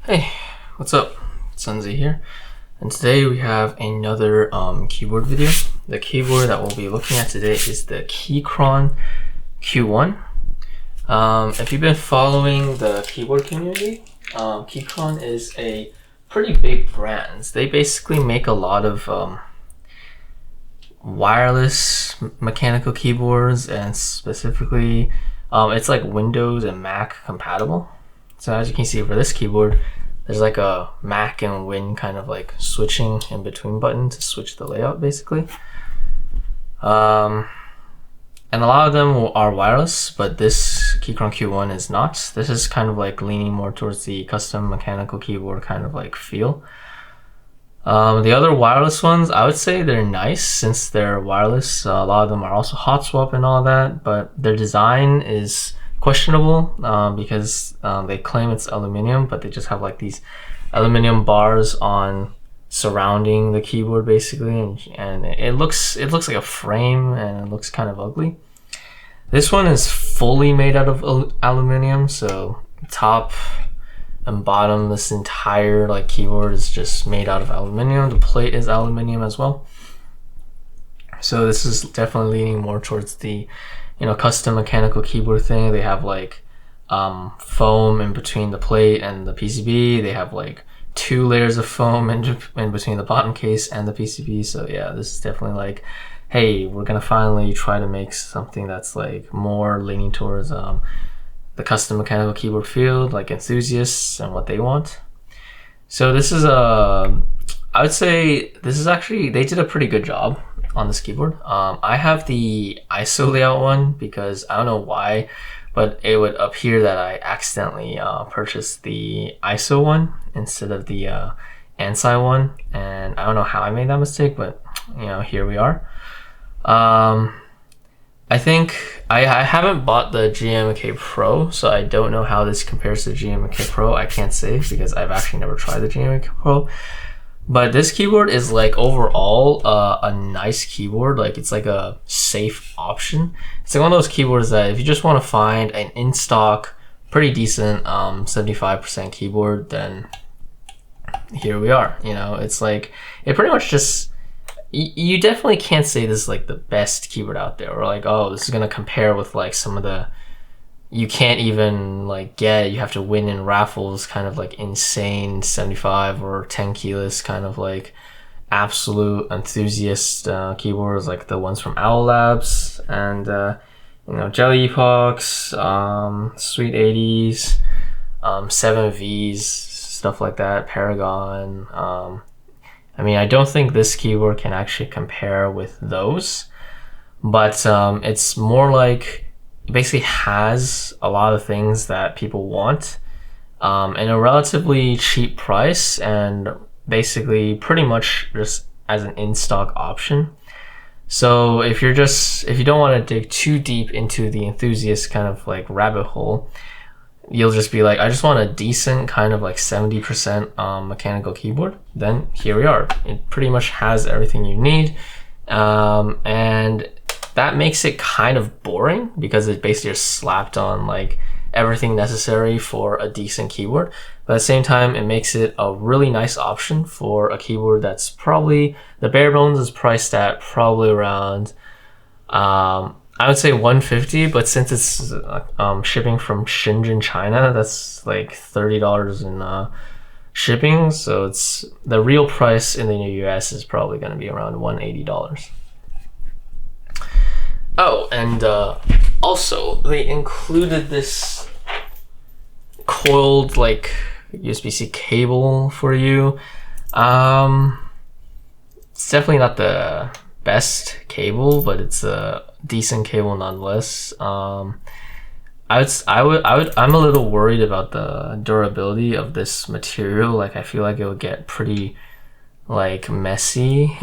Hey, what's up? It's ANSI here, and today we have another keyboard video. The keyboard that we'll be looking at today is the Keychron Q1. If you've been following the keyboard community, Keychron is a pretty big brand. They basically make a lot of wireless mechanical keyboards, and specifically it's like Windows and Mac compatible. So as you can see for this keyboard, there's like a Mac and Win kind of like switching in between button to switch the layout basically. And a lot of them are wireless, but this Keychron Q1 is not. This is kind of like leaning more towards the custom mechanical keyboard kind of like feel. The other wireless ones, I would say they're nice since they're wireless. A lot of them are also hot swap and all that, but their design is questionable because they claim it's aluminum, but they just have like these aluminum bars on surrounding the keyboard basically, and it looks like a frame, and it looks kind of ugly. This one is fully made out of aluminum, so top and bottom, this entire like keyboard is just made out of aluminum. The plate is aluminum as well, so this is definitely leaning more towards the custom mechanical keyboard thing. They have like foam in between the plate and the PCB. They have like 2 layers of foam in between the bottom case and the PCB. So yeah, this is definitely like, hey, we're gonna finally try to make something that's like more leaning towards the custom mechanical keyboard field, like enthusiasts and what they want. So this is I would say this is actually, they did a pretty good job on this keyboard. I have the ISO layout one because I don't know why, but it would appear that I accidentally purchased the ISO one instead of the ANSI one, and I don't know how I made that mistake, but here we are. I think I haven't bought the GMK Pro, so I don't know how this compares to GMK Pro. I can't say because I've actually never tried the GMK Pro. But this keyboard is like overall a nice keyboard. Like it's like a safe option. It's like one of those keyboards that if you just want to find an in-stock, pretty decent 75% keyboard, then here we are. It's like, it pretty much just, you definitely can't say this is like the best keyboard out there, or like, oh, this is gonna compare with like some of the, you can't even like get, you have to win in raffles kind of like insane 75 or 10 keyless kind of like absolute enthusiast keyboards, like the ones from Owl Labs and Jelly Epochs, Sweet 80s, 7Vs, stuff like that, Paragon. I mean, I don't think this keyboard can actually compare with those, but it's more like, it basically has a lot of things that people want in a relatively cheap price, and basically pretty much just as an in-stock option. So if you don't want to dig too deep into the enthusiast kind of like rabbit hole, you'll just be like, I just want a decent kind of like 70% mechanical keyboard, then here we are. It pretty much has everything you need, and that makes it kind of boring because it basically just slapped on like everything necessary for a decent keyboard. But at the same time, it makes it a really nice option for a keyboard that's probably, the bare bones is priced at probably around, I would say 150, but since it's shipping from Shenzhen, China, that's like $30 in shipping. So it's, the real price in the US is probably going to be around $180. Oh, and also they included this coiled like USB-C cable for you. It's definitely not the best cable, but it's a decent cable nonetheless. I'm a little worried about the durability of this material. Like I feel like it would get pretty like messy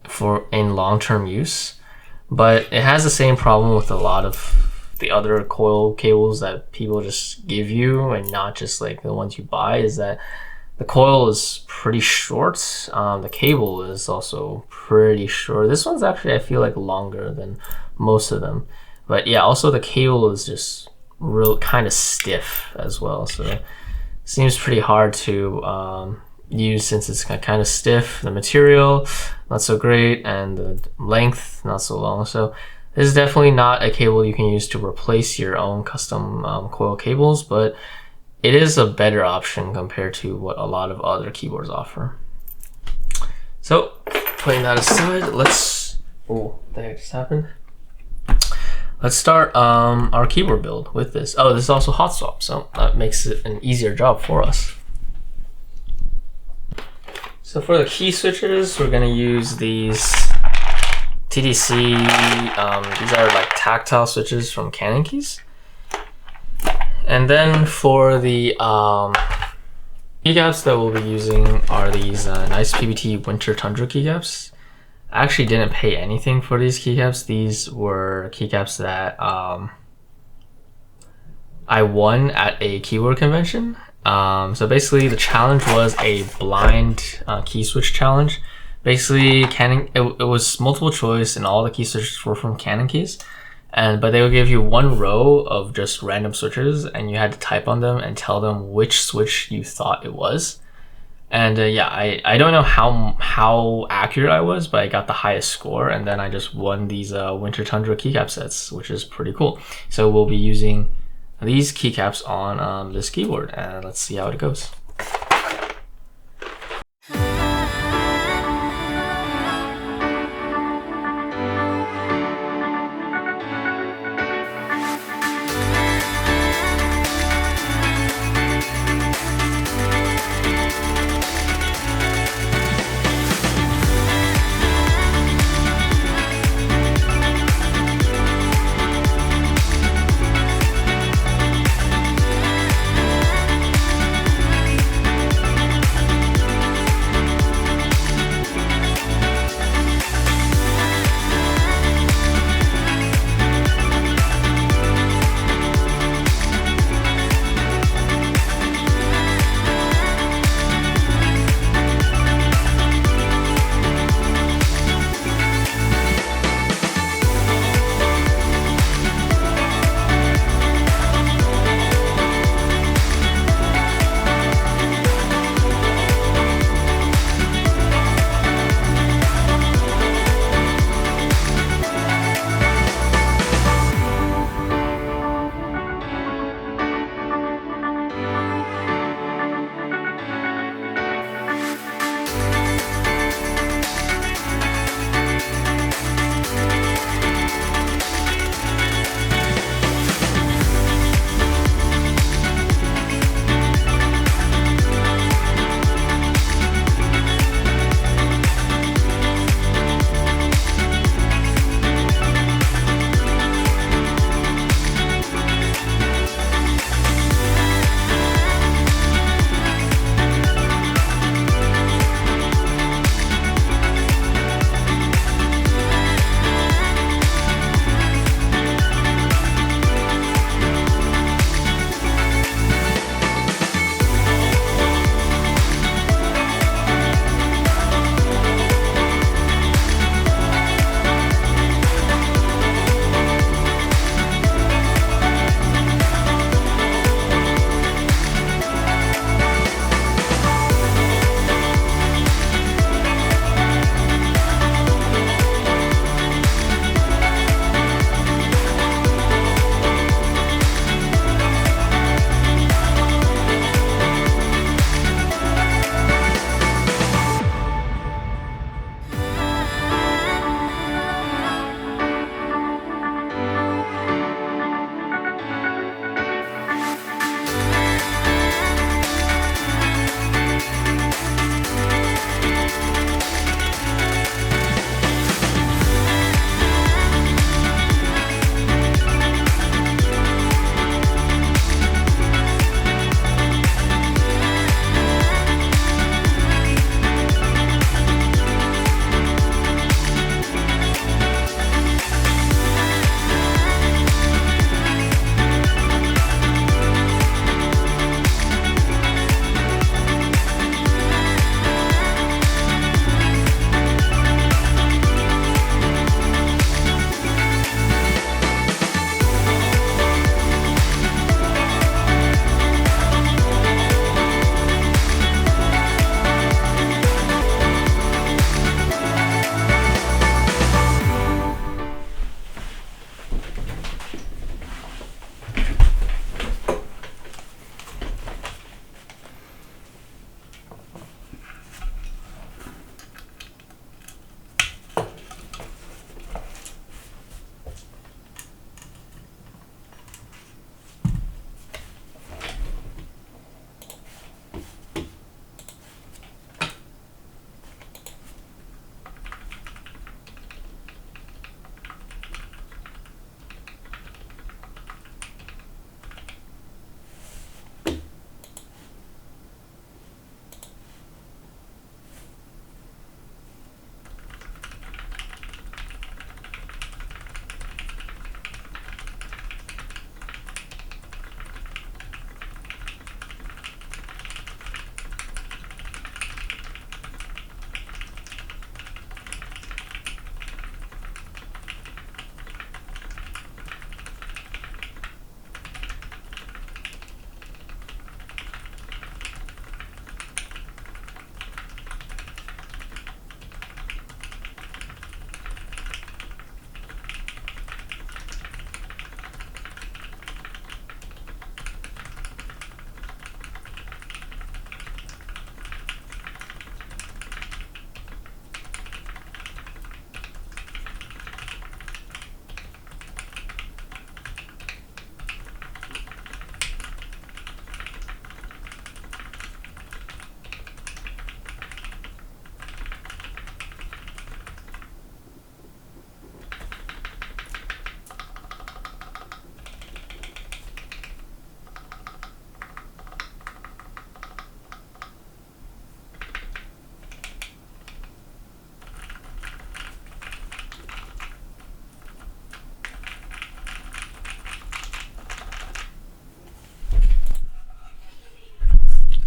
for in long-term use. But it has the same problem with a lot of the other coil cables that people just give you, and not just like the ones you buy, is that the coil is pretty short. The cable is also pretty short. This one's actually, I feel like, longer than most of them. But yeah, also the cable is just real kind of stiff as well. So seems pretty hard to use since it's kind of stiff. The material not so great, and the length not so long. So this is definitely not a cable you can use to replace your own custom coil cables, but it is a better option compared to what a lot of other keyboards offer. So putting that aside, let's, oh, that just happened. Let's start our keyboard build with this. Oh, this is also hot swap, so that makes it an easier job for us. So for the key switches, we're gonna use these TDC, these are like tactile switches from CannonCaps. And then for the keycaps that we'll be using are these nice PBT Winter Tundra keycaps. I actually didn't pay anything for these keycaps. These were keycaps that I won at a keyboard convention. So basically the challenge was a blind key switch challenge. Basically it was multiple choice and all the key switches were from CannonCaps. But they would give you one row of just random switches and you had to type on them and tell them which switch you thought it was. And yeah, I don't know how accurate I was, but I got the highest score, and then I just won these Winter Tundra keycap sets, which is pretty cool. So we'll be using these keycaps on this keyboard, and let's see how it goes.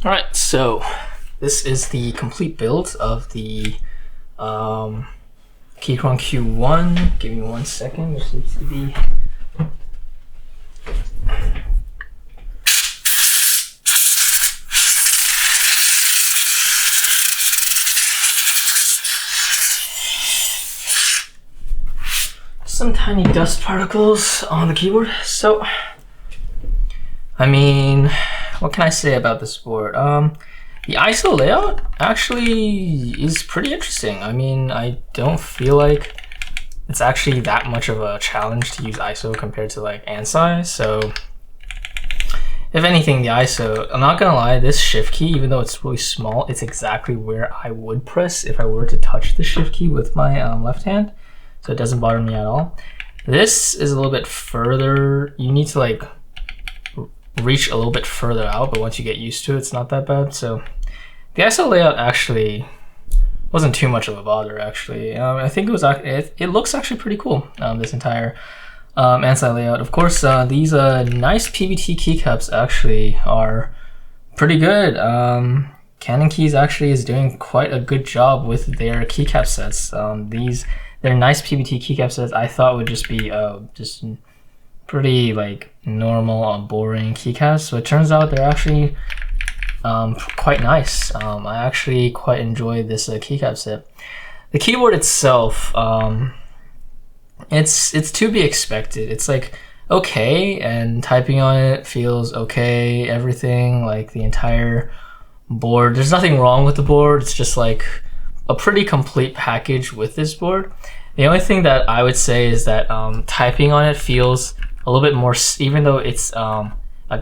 Alright, so this is the complete build of the Keychron Q1. Give me 1 second, this needs to be... some tiny dust particles on the keyboard. So, I mean, what can I say about this board? The ISO layout actually is pretty interesting. I mean, I don't feel like it's actually that much of a challenge to use ISO compared to like ANSI. So, if anything, the ISO, I'm not gonna lie, this shift key, even though it's really small, it's exactly where I would press if I were to touch the shift key with my left hand. So it doesn't bother me at all. This is a little bit further. You need to like reach a little bit further out, but once you get used to it, it's not that bad. So the ISO layout actually wasn't too much of a bother. Actually, I think it looks actually pretty cool. This entire ANSI layout. Of course, these nice PBT keycaps actually are pretty good. Canon Keys actually is doing quite a good job with their keycap sets. They're nice PBT keycap sets. I thought would just be just pretty like normal, boring keycaps. So it turns out they're actually quite nice. I actually quite enjoy this keycap set. The keyboard itself, it's to be expected. It's like okay, and typing on it feels okay. Everything, like the entire board, there's nothing wrong with the board. It's just like a pretty complete package with this board. The only thing that I would say is that typing on it feels a little bit more, even though it's a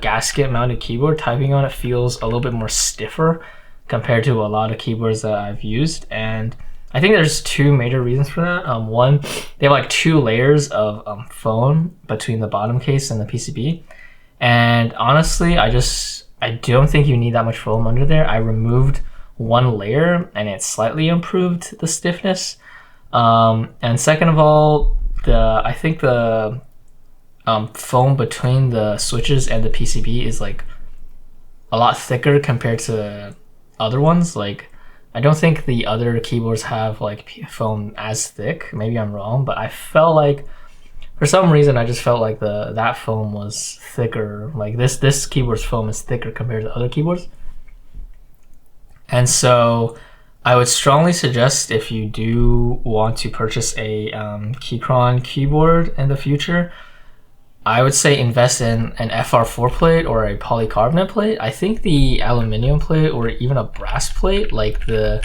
gasket mounted keyboard, typing on it feels a little bit more stiffer compared to a lot of keyboards that I've used. And I think there's two major reasons for that. One, they have like 2 layers of foam between the bottom case and the PCB. And honestly, I don't think you need that much foam under there. I removed 1 layer and it slightly improved the stiffness. And second of all, I think the foam between the switches and the PCB is like a lot thicker compared to other ones. Like, I don't think the other keyboards have like foam as thick. Maybe I'm wrong, but I felt like for some reason I just felt like that foam was thicker. Like this keyboard's foam is thicker compared to other keyboards. And so I would strongly suggest, if you do want to purchase a Keychron keyboard in the future, I would say invest in an FR4 plate or a polycarbonate plate. I think the aluminum plate or even a brass plate, like the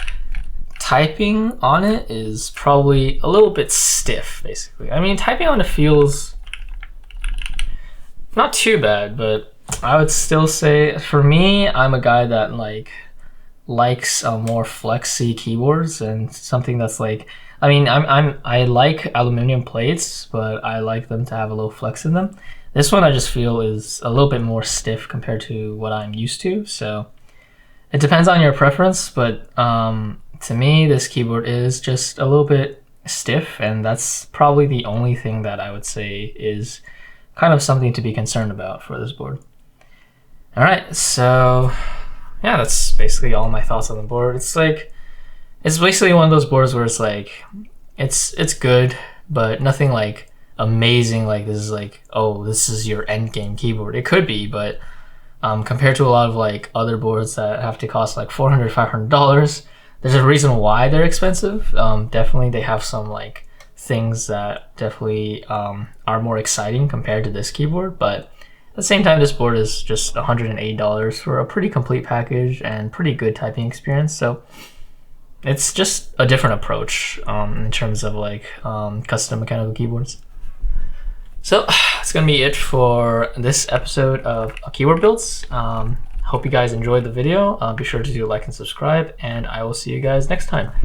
typing on it is probably a little bit stiff, basically. I mean, typing on it feels not too bad, but I would still say, for me, I'm a guy that likes more flexy keyboards and something that's like, I mean, I like aluminum plates, but I like them to have a little flex in them. This one I just feel is a little bit more stiff compared to what I'm used to. So it depends on your preference, but to me, this keyboard is just a little bit stiff, and that's probably the only thing that I would say is kind of something to be concerned about for this board. All right, so yeah, that's basically all my thoughts on the board. It's basically one of those boards where it's like, it's good, but nothing like amazing. Like this is like, oh, this is your end game keyboard. It could be, but compared to a lot of like other boards that have to cost like $400, $500, there's a reason why they're expensive. Definitely they have some like things that definitely are more exciting compared to this keyboard, but at the same time, this board is just $108 for a pretty complete package and pretty good typing experience. So it's just a different approach in terms of like custom mechanical keyboards. So that's gonna be it for this episode of Keyboard Builds. Hope you guys enjoyed the video. Be sure to do like and subscribe, and I will see you guys next time.